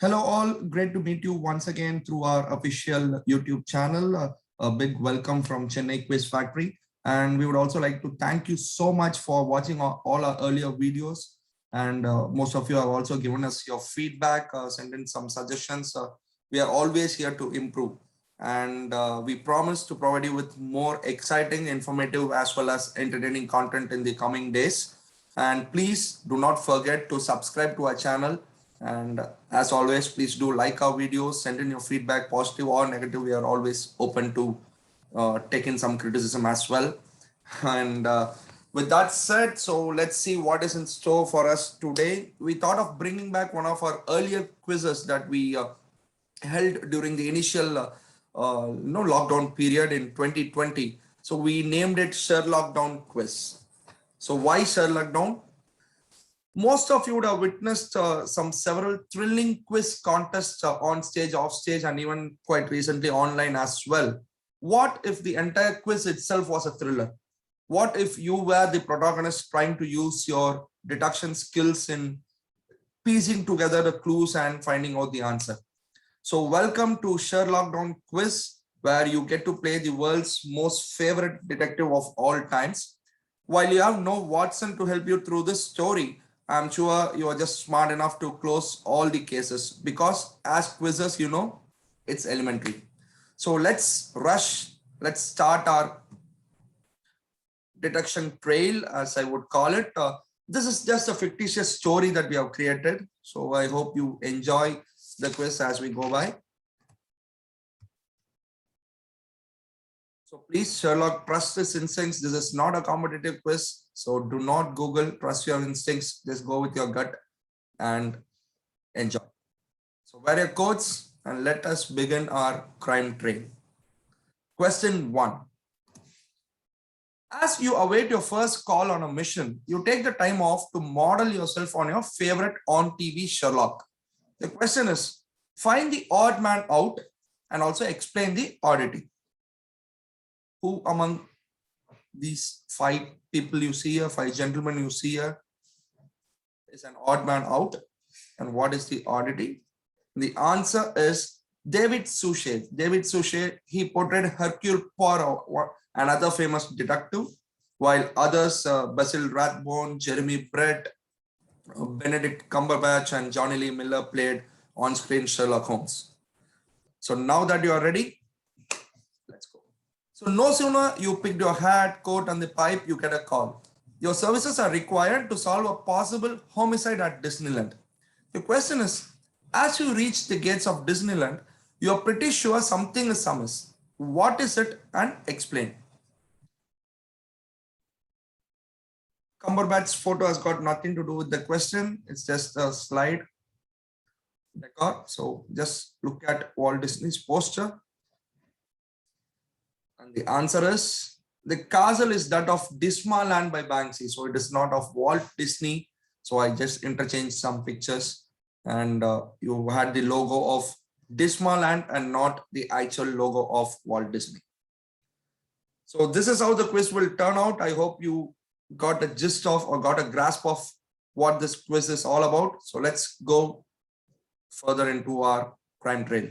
Hello all, great to meet you once again through our official YouTube channel. A big welcome from Chennai Quiz Factory. And we would also like to thank you so much for watching all our earlier videos. And most of you have also given us your feedback, sent in some suggestions. We are always here to improve. And we promise to provide you with more exciting, informative, as well as entertaining content in the coming days. And please do not forget to subscribe to our channel. And as always, please do like our videos, send in your feedback, positive or negative. We are always open to take in some criticism as well. And with that said, so let's see what is in store for us today. We thought of bringing back one of our earlier quizzes that we held during the initial lockdown period in 2020. So we named it Sherlockdown Quiz. So why Sherlockdown? Most of you would have witnessed several thrilling quiz contests on stage, off stage, and even quite recently online as well. What if the entire quiz itself was a thriller? What if you were the protagonist trying to use your deduction skills in piecing together the clues and finding out the answer? So welcome to Sherlockdown Quiz, where you get to play the world's most favorite detective of all times. While you have no Watson to help you through this story, I'm sure you are just smart enough to close all the cases because as quizzes, you know, it's elementary. So let's start our deduction trail, as I would call it. This is just a fictitious story that we have created. So I hope you enjoy the quiz as we go by. So please, Sherlock, trust his instincts. This is not a competitive quiz. So do not Google, trust your instincts. Just go with your gut and enjoy. So wear your coats and let us begin our crime trail. Question 1. As you await your first call on a mission, you take the time off to model yourself on your favorite on TV Sherlock. The question is, find the odd man out and also explain the oddity. Who among these 5 people you see here, 5 gentlemen you see here, is an odd man out? And what is the oddity? The answer is David Suchet. David Suchet, he portrayed Hercule Poirot, another famous detective, while others, Basil Rathbone, Jeremy Brett, Benedict Cumberbatch, and Johnny Lee Miller played on-screen Sherlock Holmes. So now that you are ready, let's go. So no sooner you picked your hat, coat, and the pipe, you get a call. Your services are required to solve a possible homicide at Disneyland. The question is, as you reach the gates of Disneyland, you're pretty sure something is amiss. What is it, and explain. Cumberbatch's photo has got nothing to do with the question. It's just a slide decor. So just look at Walt Disney's poster. And the answer is, the castle is that of Dismaland by Banksy. So it is not of Walt Disney. So I just interchanged some pictures and you had the logo of Dismaland and not the actual logo of Walt Disney. So this is how the quiz will turn out. I hope you got a gist of or got a grasp of what this quiz is all about. So let's go further into our crime trail.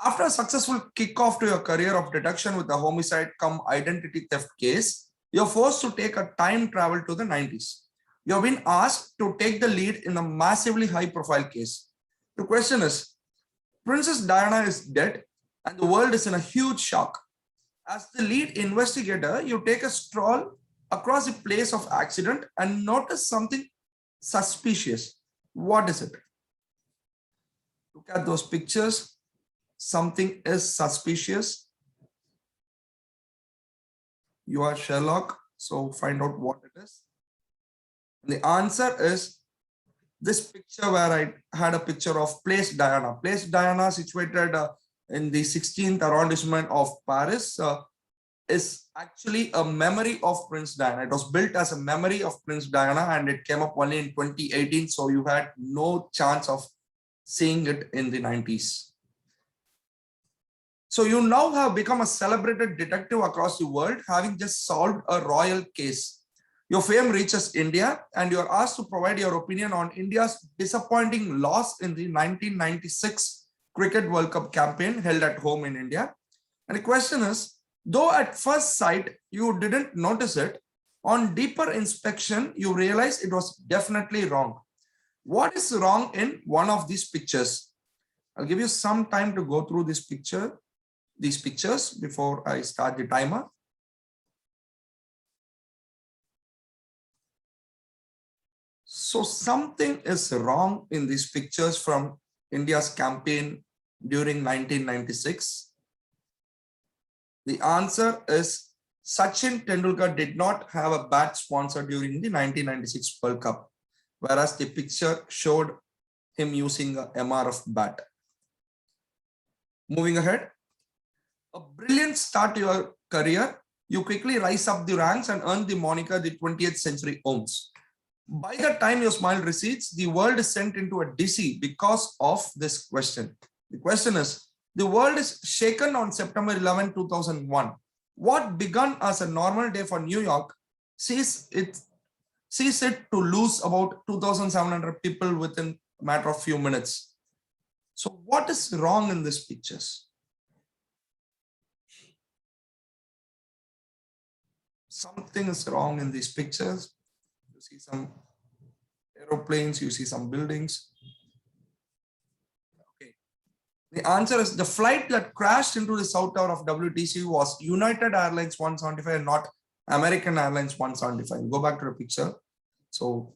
After a successful kickoff to your career of deduction with a homicide cum identity theft case, you're forced to take a time travel to the 90s. You've been asked to take the lead in a massively high-profile case. The question is, Princess Diana is dead and the world is in a huge shock. As the lead investigator, you take a stroll across the place of accident and notice something suspicious. What is it? Look at those pictures. Something is suspicious. You are Sherlock, so find out what it is. And the answer is this picture where I had a picture of Place Diana. Place Diana, situated in the 16th arrondissement of Paris, is actually a memory of Prince Diana. It was built as a memory of Prince Diana and it came up only in 2018. So you had no chance of seeing it in the 90s. So you now have become a celebrated detective across the world, having just solved a royal case. Your fame reaches India and you are asked to provide your opinion on India's disappointing loss in the 1996 Cricket World Cup campaign held at home in India. And the question is, though at first sight you didn't notice it, on deeper inspection, you realize it was definitely wrong. What is wrong in one of these pictures? I'll give you some time to go through these pictures before I start the timer. So something is wrong in these pictures from India's campaign during 1996. The answer is Sachin Tendulkar did not have a bat sponsor during the 1996 World Cup, whereas the picture showed him using a MRF bat. Moving ahead, a brilliant start to your career, you quickly rise up the ranks and earn the moniker the 20th century Ohms. By the time your smile recedes, the world is sent into a dizzy because of this question. The question is, the world is shaken on September 11, 2001. What began as a normal day for New York sees it to lose about 2,700 people within a matter of few minutes. So what is wrong in these pictures? Something is wrong in these pictures. You see some aeroplanes, you see some buildings. Okay. The answer is the flight that crashed into the south tower of WTC was United Airlines 175 and not American Airlines 175. Go back to the picture. So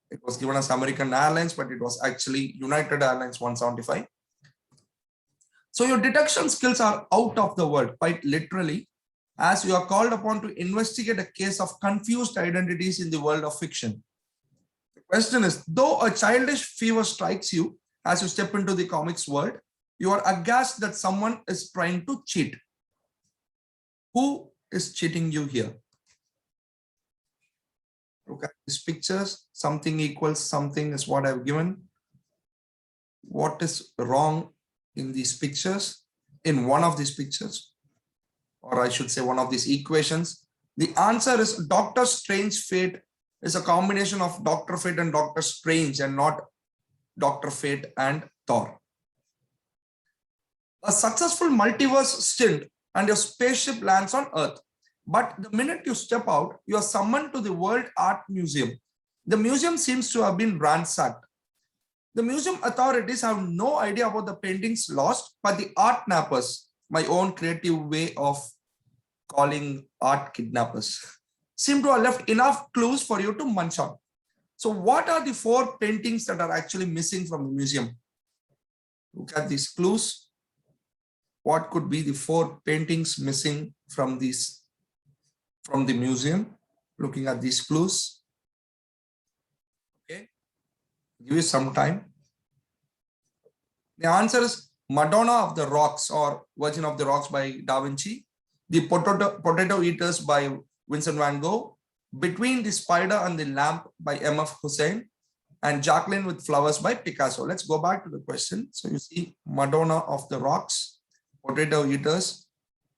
it was given as American Airlines, but it was actually United Airlines 175. So your detection skills are out of the world, quite literally, as you are called upon to investigate a case of confused identities in the world of fiction. The question is, though a childish fever strikes you as you step into the comics world, you are aghast that someone is trying to cheat. Who is cheating you here? Look at these pictures. Something equals something is what I've given. What is wrong in these pictures? In one of these pictures, or I should say one of these equations. The answer is Doctor Strange Fate is a combination of Dr. Fate and Doctor Strange and not Dr. Fate and Thor. A successful multiverse stint and your spaceship lands on Earth. But the minute you step out, you are summoned to the World Art Museum. The museum seems to have been ransacked. The museum authorities have no idea about the paintings lost, but the art nappers, my own creative way of calling art kidnappers, seem to have left enough clues for you to munch on. So what are the 4 paintings that are actually missing from the museum? Look at these clues. What could be the 4 paintings missing from the museum? Looking at these clues. Okay, give you some time. The answer is Madonna of the Rocks or Virgin of the Rocks by Da Vinci, The Potato Eaters by Vincent van Gogh, Between the Spider and the Lamp by M.F. Hussain, and Jacqueline with Flowers by Picasso. Let's go back to the question. So you see Madonna of the Rocks, Potato Eaters,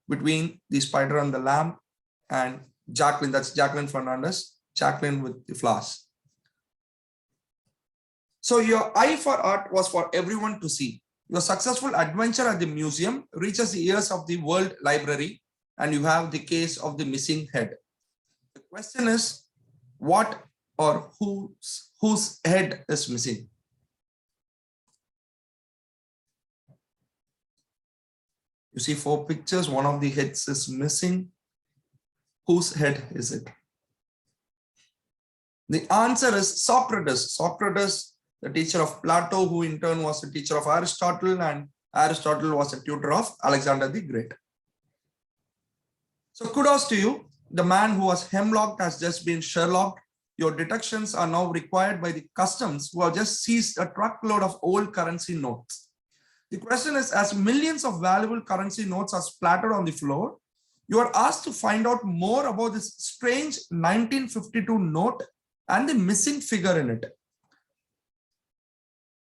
Between the Spider and the Lamp, and Jacqueline, that's Jacqueline Fernandez, Jacqueline with the Flowers. So your eye for art was for everyone to see. Your successful adventure at the museum reaches the ears of the World Library, and you have the case of the missing head. The question is, what or whose head is missing? You see 4 pictures, one of the heads is missing. Whose head is it? The answer is Socrates. Socrates, the teacher of Plato, who in turn was the teacher of Aristotle, and Aristotle was a tutor of Alexander the Great. So kudos to you. The man who was hemlocked has just been Sherlock. Your detections are now required by the customs, who have just seized a truckload of old currency notes. The question is, as millions of valuable currency notes are splattered on the floor, you are asked to find out more about this strange 1952 note and the missing figure in it.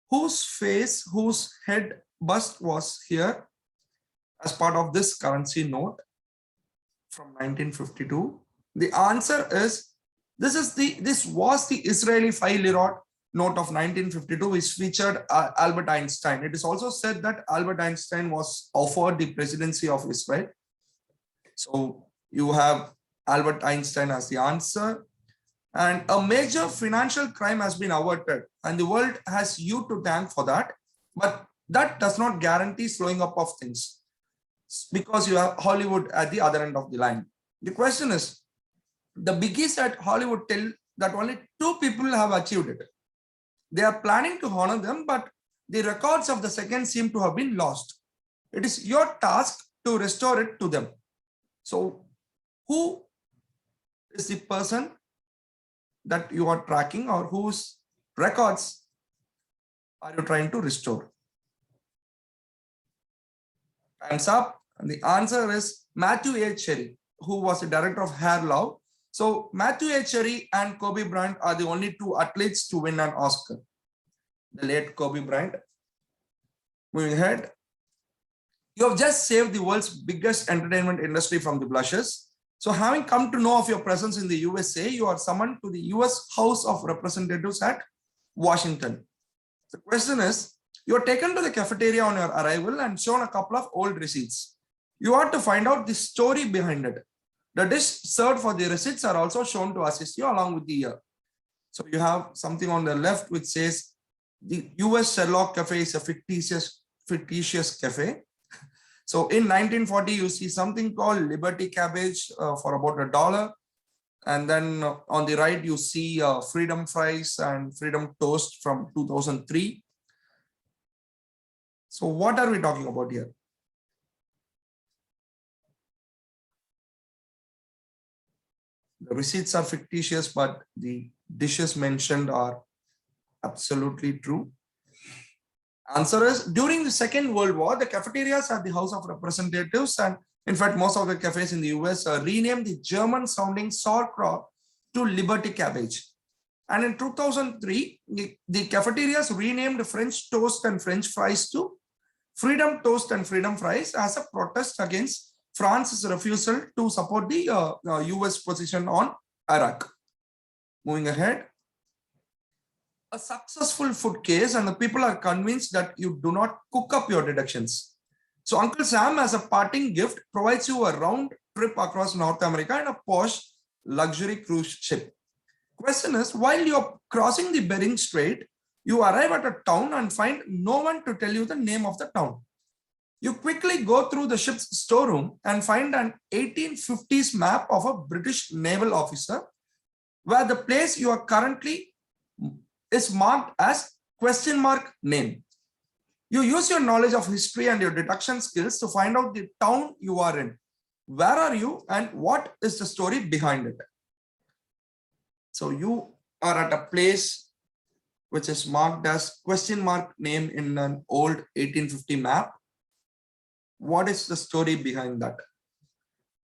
Whose face, whose head bust was here as part of this currency note from 1952? The answer is This was the Israeli 5 lira note of 1952, which featured Albert Einstein. It is also said that Albert Einstein was offered the presidency of Israel. So you have Albert Einstein as the answer. And a major financial crime has been averted, and the world has you to thank for that. But that does not guarantee slowing up of things, because you have Hollywood at the other end of the line. The question is, the biggies at Hollywood tell that only 2 people have achieved it. They are planning to honor them, but the records of the second seem to have been lost. It is your task to restore it to them. So who is the person that you are tracking, or whose records are you trying to restore? Time's up. And the answer is Matthew A. Cherry, who was the director of Hair Love. So Matthew A. Cherry and Kobe Bryant are the only 2 athletes to win an Oscar. The late Kobe Bryant. Moving ahead. You have just saved the world's biggest entertainment industry from the blushes. So having come to know of your presence in the USA, you are summoned to the US House of Representatives at Washington. The question is, you are taken to the cafeteria on your arrival and shown a couple of old receipts. You want to find out the story behind it. The dish served for the receipts are also shown to assist you along with the year. So you have something on the left which says the US Sherlock Cafe is a fictitious cafe. So in 1940, you see something called Liberty Cabbage for about $1. And then on the right, you see Freedom Fries and Freedom Toast from 2003. So what are we talking about here? The receipts are fictitious, but the dishes mentioned are absolutely true. Answer is, during the Second World War, the cafeterias at the House of Representatives, and in fact, most of the cafes in the US renamed the German-sounding sauerkraut to Liberty Cabbage. And in 2003, the cafeterias renamed French Toast and French Fries to Freedom Toast and Freedom Fries as a protest against France's refusal to support the US position on Iraq. Moving ahead. A successful food case, and the people are convinced that you do not cook up your deductions. So Uncle Sam, as a parting gift, provides you a round trip across North America in a posh luxury cruise ship. Question is, while you're crossing the Bering Strait, you arrive at a town and find no one to tell you the name of the town. You quickly go through the ship's storeroom and find an 1850s map of a British naval officer, where the place you are currently is marked as ? name. You use your knowledge of history and your deduction skills to find out the town you are in. Where are you and what is the story behind it? So you are at a place which is marked as ? name in an old 1850 map. What is the story behind that?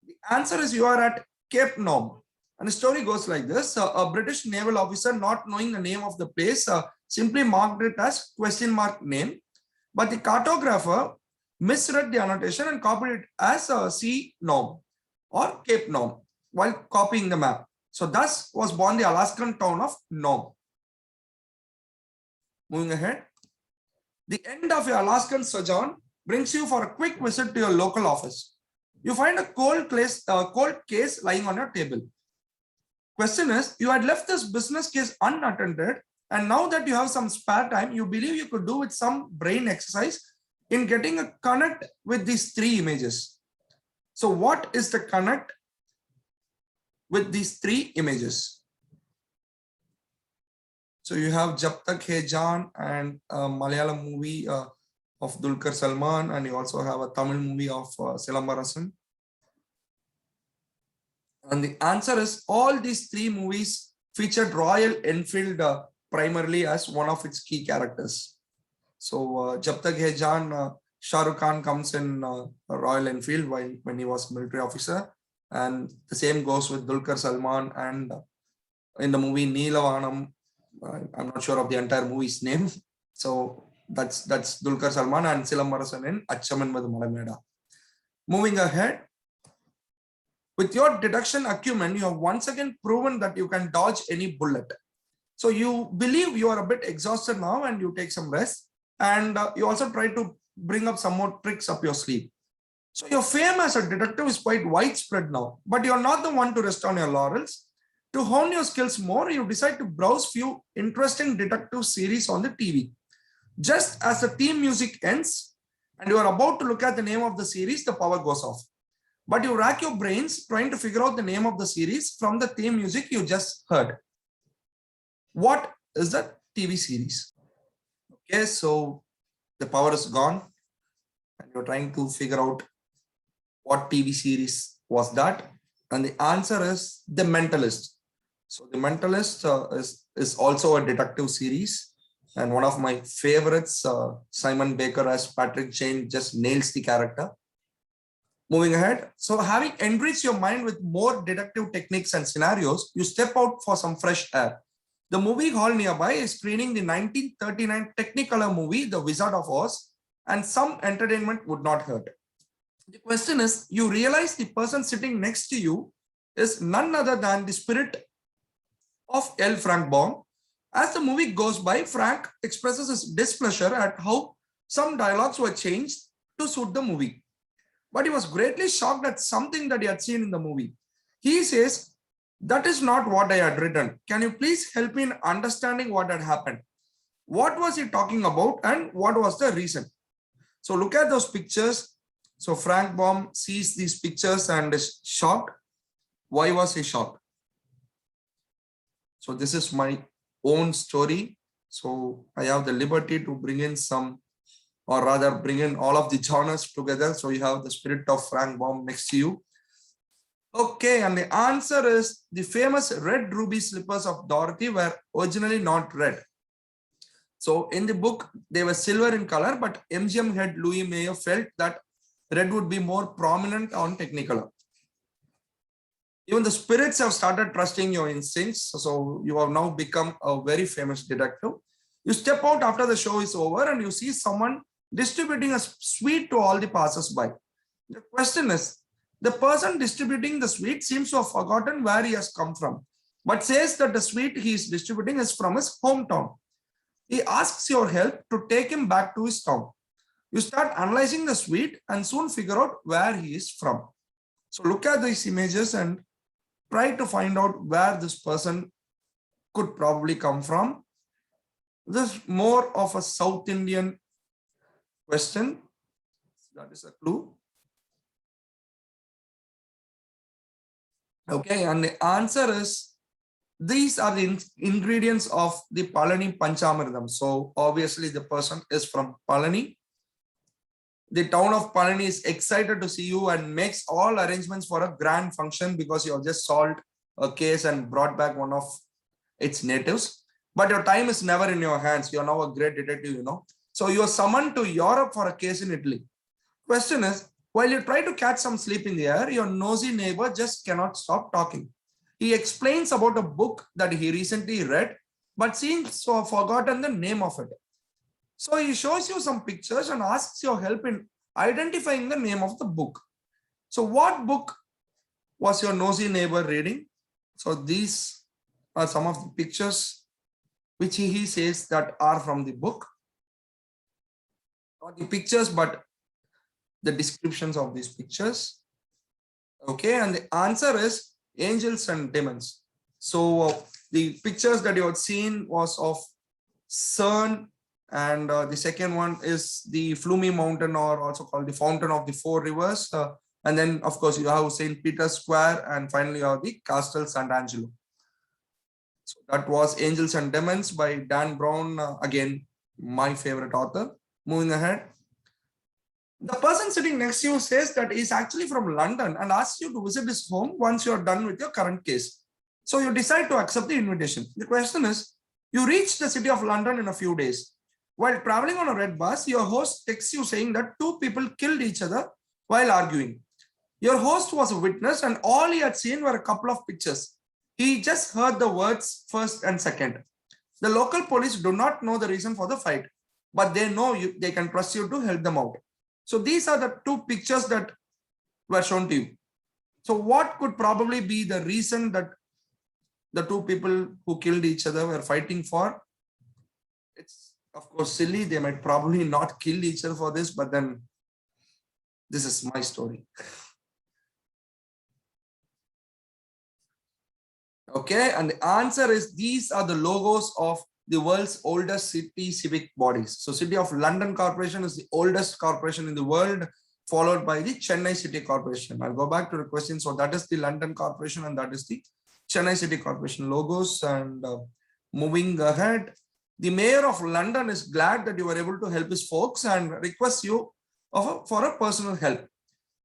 The answer is, you are at Cape Nom. And the story goes like this. A British naval officer, not knowing the name of the place, simply marked it as ? name. But the cartographer misread the annotation and copied it as Sea Nom or Cape Nom while copying the map. So thus was born the Alaskan town of Nom. Moving ahead. The end of your Alaskan sojourn brings you for a quick visit to your local office. You find a cold case lying on your table. Question is, you had left this business case unattended, and now that you have some spare time, you believe you could do with some brain exercise in getting a connect with these 3 images. So what is the connect with these 3 images? So you have Jab Tak Hai Jaan and a Malayalam movie of Dulquer Salman, and you also have a Tamil movie of Silambarasan. And the answer is, all these 3 movies featured Royal Enfield primarily as one of its key characters. So Jab Tak Hai Jaan, Shah Rukh Khan comes in Royal Enfield when he was military officer, and the same goes with Dulquer Salman. And in the movie Neelavanam, I'm not sure of the entire movie's name. So that's Dulquer Salman and Silambarasan in Acham Enbadu Malameda. Moving ahead. With your deduction acumen, you have once again proven that you can dodge any bullet. So you believe you are a bit exhausted now and you take some rest. And you also try to bring up some more tricks up your sleeve. So your fame as a detective is quite widespread now, but you're not the one to rest on your laurels. To hone your skills more, you decide to browse few interesting detective series on the TV. Just as the theme music ends and you are about to look at the name of the series, the power goes off. But you rack your brains trying to figure out the name of the series from the theme music you just heard. What is the TV series? Okay, so the power is gone and you're trying to figure out what TV series was that? And the answer is The Mentalist. So The Mentalist is also a detective series. And one of my favorites, Simon Baker as Patrick Jane, just nails the character. Moving ahead. So having enriched your mind with more detective techniques and scenarios, you step out for some fresh air. The movie hall nearby is screening the 1939 Technicolor movie, The Wizard of Oz, and some entertainment would not hurt. The question is, you realize the person sitting next to you is none other than the spirit of L. Frank Baum. As the movie goes by, Frank expresses his displeasure at how some dialogues were changed to suit the movie. But he was greatly shocked at something that he had seen in the movie. He says, "That is not what I had written. Can you please help me in understanding what had happened? What was he talking about and what was the reason?" So look at those pictures. So Frank Baum sees these pictures and is shocked. Why was he shocked? So this is my own story. So I have the liberty to bring in some, or rather bring in all of the genres together. So you have the spirit of Frank Baum next to you. Okay, and the answer is the famous red ruby slippers of Dorothy were originally not red. So in the book, they were silver in color, but MGM head Louis Mayer felt that red would be more prominent on Technicolor. Even the spirits have started trusting your instincts. So you have now become a very famous detective. You step out after the show is over and you see someone distributing a sweet to all the passers-by. The question is, the person distributing the sweet seems to have forgotten where he has come from, but says that the sweet he is distributing is from his hometown. He asks your help to take him back to his town. You start analyzing the sweet and soon figure out where he is from. So look at these images and try to find out where this person could probably come from. This is more of a South Indian question. That is a clue. Okay, and the answer is, these are the ingredients of the Palani Panchamritam. So obviously the person is from Palani. The town of Palani is excited to see you and makes all arrangements for a grand function because you have just solved a case and brought back one of its natives. But your time is never in your hands. You are now a great detective, you know. So you are summoned to Europe for a case in Italy. Question is, while you try to catch some sleep in the air, your nosy neighbor just cannot stop talking. He explains about a book that he recently read, but seems to have forgotten the name of it. So he shows you some pictures and asks your help in identifying the name of the book. So what book was your nosy neighbor reading? So these are some of the pictures which he says that are from the book. Not the pictures, but the descriptions of these pictures. Okay, and the answer is Angels and Demons. So the pictures that you had seen was of CERN, and the second one is the Flumy Mountain, or also called the Fountain of the Four Rivers. And then, of course, you have St. Peter's Square, and finally you have the Castle Sant'Angelo. So that was Angels and Demons by Dan Brown, again, my favorite author. Moving ahead. The person sitting next to you says that he's actually from London and asks you to visit his home once you're done with your current case. So you decide to accept the invitation. The question is, you reach the city of London in a few days. While traveling on a red bus, your host texts you saying that two people killed each other while arguing. Your host was a witness and all he had seen were a couple of pictures. He just heard the words first and second. The local police do not know the reason for the fight, but they know they can trust you to help them out. So these are the two pictures that were shown to you. So what could probably be the reason that the two people who killed each other were fighting for? It's of course silly. They might probably not kill each other for this, but then this is my story. Okay, and the answer is these are the logos of the world's oldest city civic bodies. So City of London Corporation is the oldest corporation in the world, followed by the Chennai City Corporation. I'll go back to the question. So that is the London Corporation and that is the Chennai City Corporation logos. And moving ahead, the mayor of London is glad that you were able to help his folks and requests you for a personal help.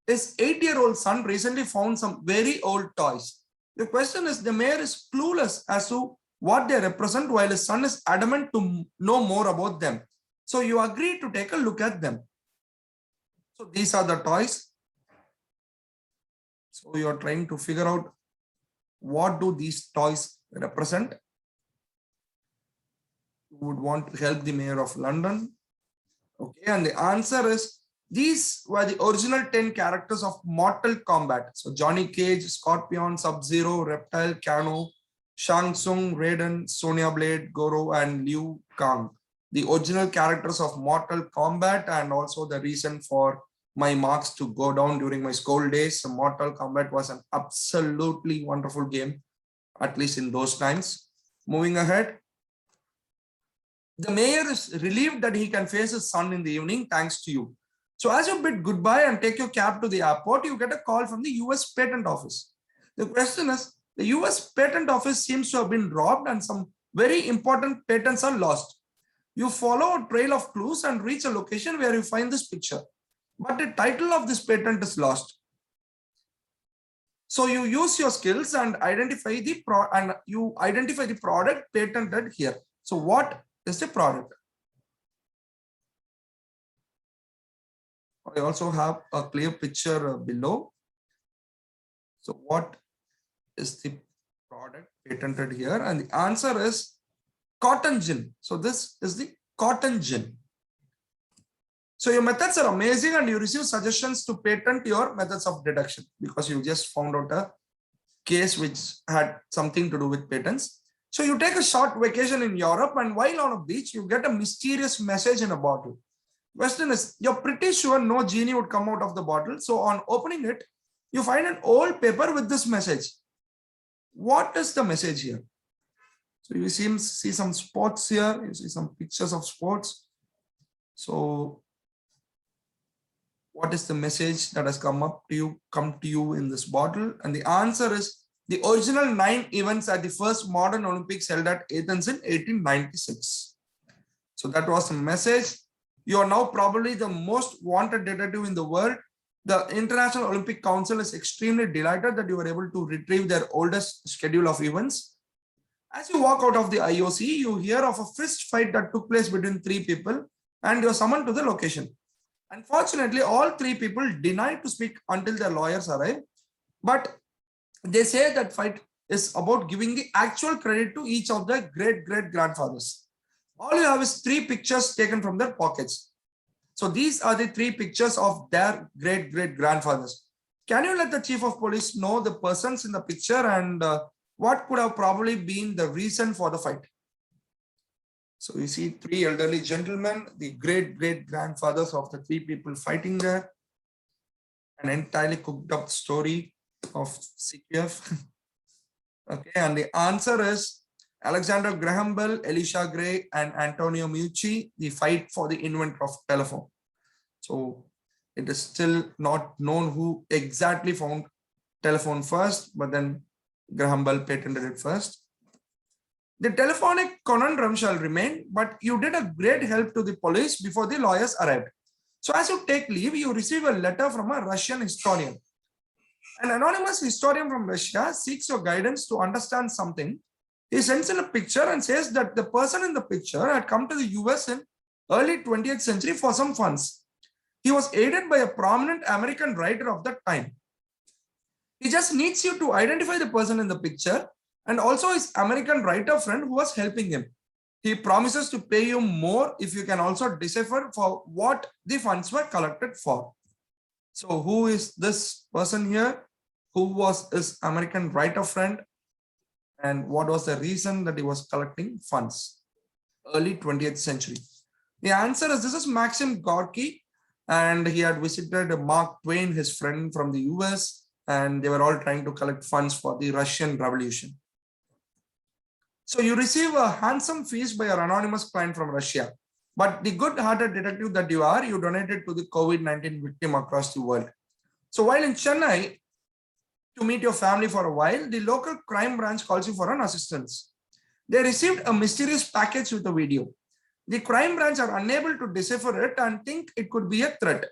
His 8-year-old son recently found some very old toys. The question is, the mayor is clueless as to what they represent while his son is adamant to know more about them. So you agree to take a look at them. So these are the toys. So you are trying to figure out what do these toys represent. You would want to help the mayor of London. Okay, and the answer is these were the original 10 characters of Mortal Kombat. So Johnny Cage, Scorpion, Sub-Zero, Reptile, Kano, Shang Tsung, Raiden, Sonya Blade, Goro, and Liu Kang. The original characters of Mortal Kombat, and also the reason for my marks to go down during my school days. So Mortal Kombat was an absolutely wonderful game, at least in those times. Moving ahead. The mayor is relieved that he can face his son in the evening thanks to you. So as you bid goodbye and take your cab to the airport, you get a call from the US Patent Office. The question is, the US Patent Office seems to have been robbed and some very important patents are lost. You follow a trail of clues and reach a location where you find this picture. But the title of this patent is lost. So you use your skills and identify the product patented here. So what is the product? I also have a clear picture below. So what is the product patented here? And the answer is cotton gin. So this is the cotton gin. So your methods are amazing and you receive suggestions to patent your methods of deduction because you just found out a case which had something to do with patents. So you take a short vacation in Europe and while on a beach, you get a mysterious message in a bottle. Question is, you're pretty sure no genie would come out of the bottle. So on opening it, you find an old paper with this message. What is the message here? So you see some spots here. You see some pictures of spots. So what is the message that has come to you in this bottle? And the answer is the original 9 events at the first modern Olympics held at Athens in 1896. So that was the message. You are now probably the most wanted detective in the world. The International Olympic Council is extremely delighted that you were able to retrieve their oldest schedule of events. As you walk out of the IOC, you hear of a fist fight that took place between 3 people and you're summoned to the location. Unfortunately, all 3 people denied to speak until their lawyers arrive. But they say that fight is about giving the actual credit to each of their great-great-grandfathers. All you have is 3 pictures taken from their pockets. So these are the 3 pictures of their great-great-grandfathers. Can you let the chief of police know the persons in the picture and what could have probably been the reason for the fight? So you see 3 elderly gentlemen, the great-great-grandfathers of the 3 people fighting there. An entirely cooked up story of CQF. Okay, and the answer is Alexander Graham Bell, Elisha Gray, and Antonio Meucci, the fight for the inventor of telephone. So it is still not known who exactly found telephone first, but then Graham Bell patented it first. The telephonic conundrum shall remain, but you did a great help to the police before the lawyers arrived. So as you take leave, you receive a letter from a Russian historian. An anonymous historian from Russia seeks your guidance to understand something. He sends in a picture and says that the person in the picture had come to the US in early 20th century for some funds. He was aided by a prominent American writer of that time. He just needs you to identify the person in the picture and also his American writer friend who was helping him. He promises to pay you more if you can also decipher for what the funds were collected for. So who is this person here? who was his American writer friend, and what was the reason that he was collecting funds? Early 20th century. The answer is, this is Maxim Gorky, and he had visited Mark Twain, his friend from the US, and they were all trying to collect funds for the Russian Revolution. So you receive a handsome fees by your anonymous client from Russia, but the good-hearted detective that you are, you donated to the COVID-19 victim across the world. So while in Chennai, to meet your family for a while, the local crime branch calls you for an assistance. They received a mysterious package with a video. The crime branch are unable to decipher it and think it could be a threat.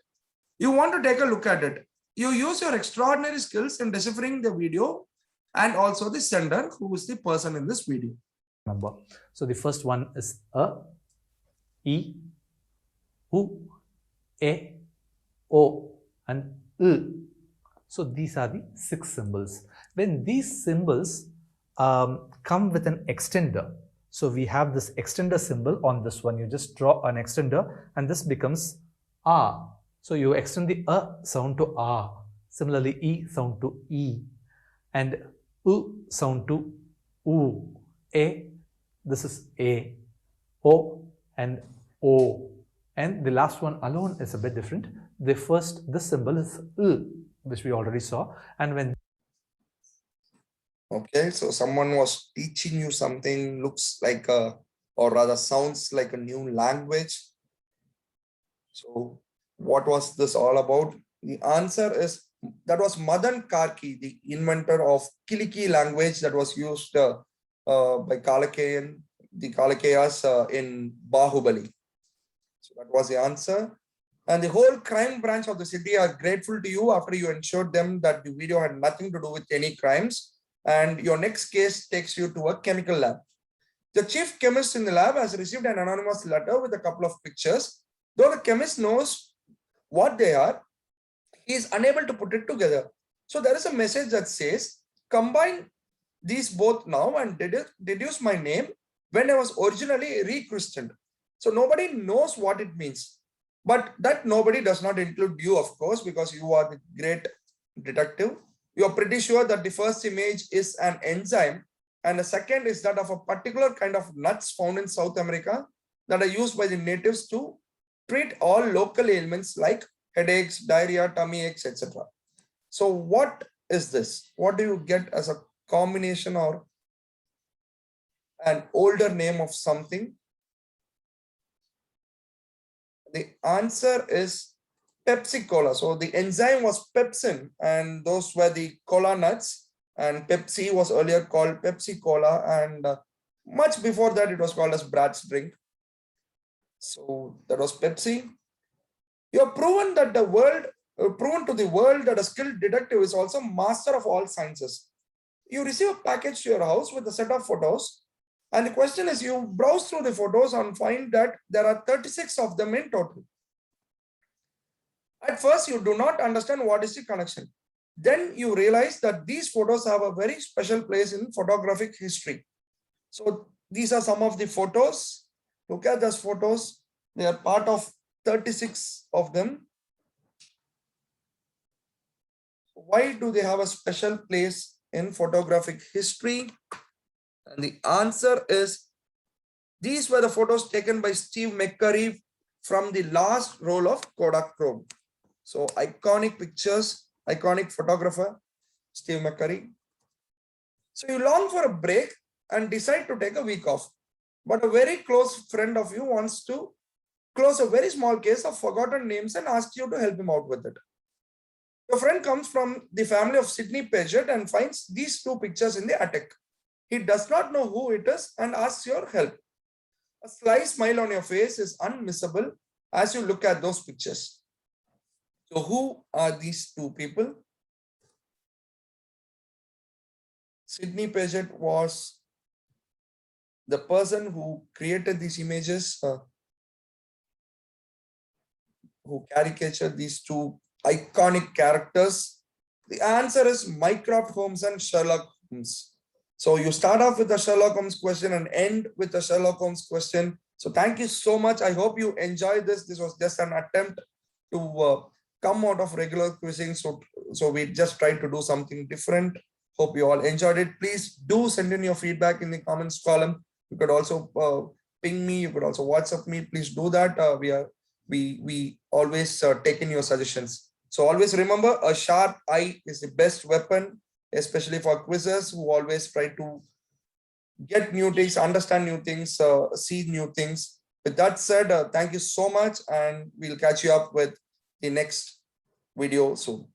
You want to take a look at it. You use your extraordinary skills in deciphering the video and also the sender, who is the person in this video. Number. So the first one is a, E, U, A, O, and L. So these are the 6 symbols. When these symbols come with an extender, so we have this extender symbol on this one. You just draw an extender and this becomes A. So you extend the A sound to A. Similarly, E sound to E. And U sound to U. A, this is A. O and O. And the last one alone is a bit different. This symbol is L, which we already saw. And when okay, so someone was teaching you something, looks like a, or rather sounds like a new language. So what was this all about? The answer is, that was Madan Karki, the inventor of Kiliki language that was used by Kalakayan, the Kalakayas in Bahubali. So that was the answer. And the whole crime branch of the city are grateful to you after you ensured them that the video had nothing to do with any crimes. And your next case takes you to a chemical lab. The chief chemist in the lab has received an anonymous letter with a couple of pictures. Though the chemist knows what they are, he is unable to put it together. So there is a message that says, combine these both now and deduce my name when I was originally rechristened. So nobody knows what it means. But that nobody does not include you, of course, because you are the great detective. You are pretty sure that the first image is an enzyme and the second is that of a particular kind of nuts found in South America that are used by the natives to treat all local ailments like headaches, diarrhea, tummy aches, etc. So what is this? What do you get as a combination or an older name of something? The answer is Pepsi Cola. So the enzyme was pepsin, and those were the cola nuts, and Pepsi was earlier called Pepsi Cola, and much before that it was called as Brad's drink. So that was Pepsi. You have proven that proven to the world that a skilled detective is also master of all sciences. You receive a package to your house with a set of photos, and the question is, you browse through the photos and find that there are 36 of them in total. At first, you do not understand what is the connection. Then you realize that these photos have a very special place in photographic history. So these are some of the photos. Look at those photos. They are part of 36 of them. Why do they have a special place in photographic history? And the answer is, these were the photos taken by Steve McCurry from the last roll of Kodachrome. So iconic pictures, iconic photographer, Steve McCurry. So you long for a break and decide to take a week off. But a very close friend of you wants to close a very small case of forgotten names and asks you to help him out with it. Your friend comes from the family of Sidney Paget and finds these 2 pictures in the attic. He does not know who it is and asks your help. A sly smile on your face is unmissable as you look at those pictures. So who are these 2 people? Sidney Paget was the person who created these images, who caricatured these 2 iconic characters. The answer is Mycroft Holmes and Sherlock Holmes. So you start off with a Sherlock Holmes question and end with a Sherlock Holmes question. So thank you so much. I hope you enjoyed this. This was just an attempt to come out of regular quizzing. So So we just tried to do something different. Hope you all enjoyed it. Please do send in your feedback in the comments column. You could also ping me. You could also WhatsApp me. Please do that. We always take in your suggestions. So always remember, a sharp eye is the best weapon, especially for quizzes who always try to get new things, understand new things, see new things. With that said, thank you so much, and we'll catch you up with the next video soon.